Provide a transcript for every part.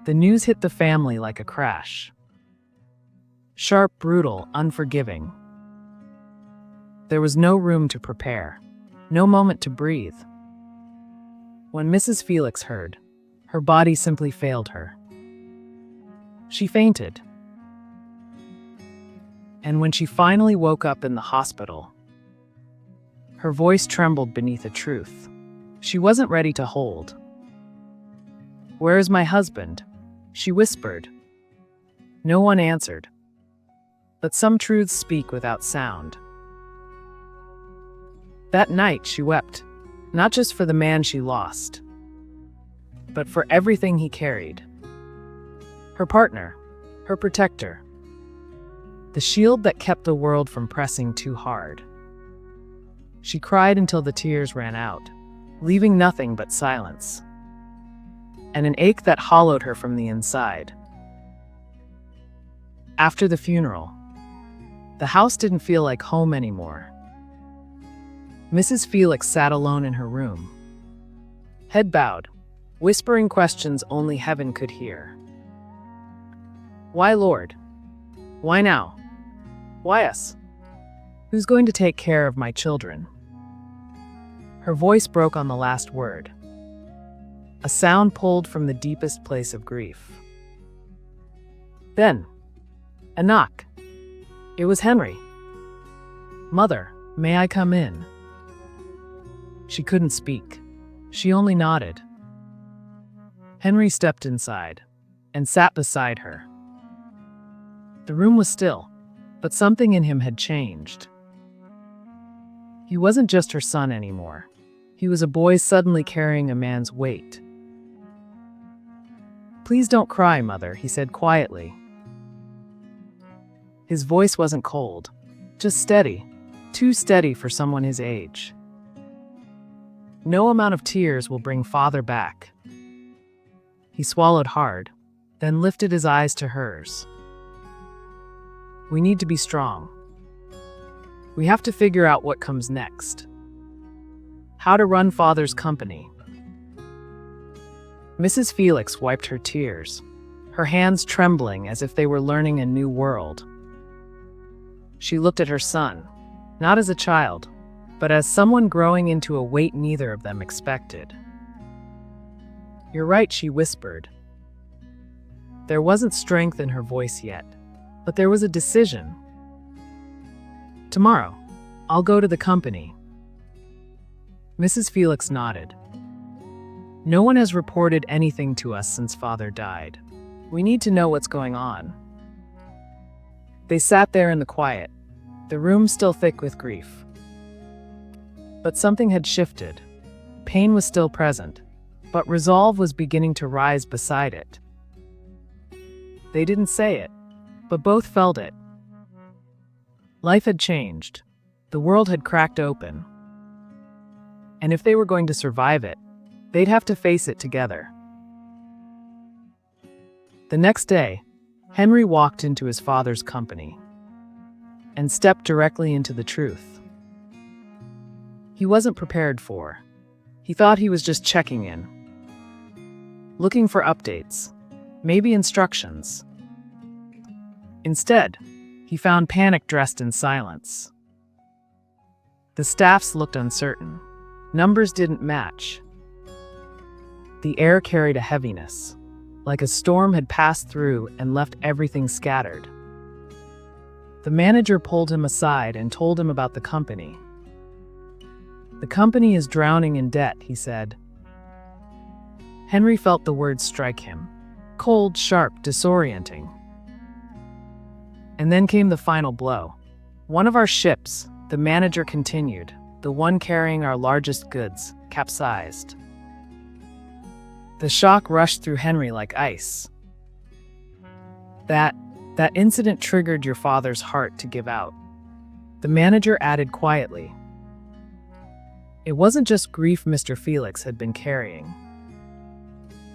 The news hit the family like a crash. Sharp, brutal, unforgiving. There was no room to prepare, no moment to breathe. When Mrs. Felix heard, her body simply failed her. She fainted. And when she finally woke up in the hospital, her voice trembled beneath a truth she wasn't ready to hold. "Where is my husband?" she whispered. No one answered. But some truths speak without sound. That night she wept, not just for the man she lost, but for everything he carried. Her partner, her protector, the shield that kept the world from pressing too hard. She cried until the tears ran out, leaving nothing but silence, and an ache that hollowed her from the inside. After the funeral, the house didn't feel like home anymore. Mrs. Felix sat alone in her room, head bowed, whispering questions only heaven could hear. Why, Lord? Why now? Why us? Who's going to take care of my children? Her voice broke on the last word, a sound pulled from the deepest place of grief. Then, a knock. It was Henry. "Mother, may I come in?" She couldn't speak. She only nodded. Henry stepped inside and sat beside her. The room was still, but something in him had changed. He wasn't just her son anymore. He was a boy suddenly carrying a man's weight. "Please don't cry, Mother," he said quietly. His voice wasn't cold, just steady, too steady for someone his age. "No amount of tears will bring Father back." He swallowed hard, then lifted his eyes to hers. "We need to be strong. We have to figure out what comes next. How to run Father's company." Mrs. Felix wiped her tears, her hands trembling as if they were learning a new world. She looked at her son, not as a child, but as someone growing into a weight neither of them expected. "You're right," she whispered. There wasn't strength in her voice yet, but there was a decision. "Tomorrow, I'll go to the company." Mrs. Felix nodded. "No one has reported anything to us since Father died. We need to know what's going on." They sat there in the quiet, the room still thick with grief. But something had shifted. Pain was still present, but resolve was beginning to rise beside it. They didn't say it, but both felt it. Life had changed. The world had cracked open. And if they were going to survive it, they'd have to face it together. The next day, Henry walked into his father's company and stepped directly into the truth. He wasn't prepared for. He thought he was just checking in, looking for updates, maybe instructions. Instead, he found panic dressed in silence. The staffs looked uncertain. Numbers didn't match. The air carried a heaviness, like a storm had passed through and left everything scattered. The manager pulled him aside and told him about the company. "The company is drowning in debt," he said. Henry felt the words strike him, cold, sharp, disorienting. And then came the final blow. "One of our ships," the manager continued, "the one carrying our largest goods, capsized." The shock rushed through Henry like ice. That incident triggered your father's heart to give out." The manager added quietly. "It wasn't just grief Mr. Felix had been carrying.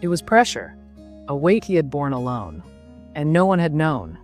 It was pressure, a weight he had borne alone, and no one had known."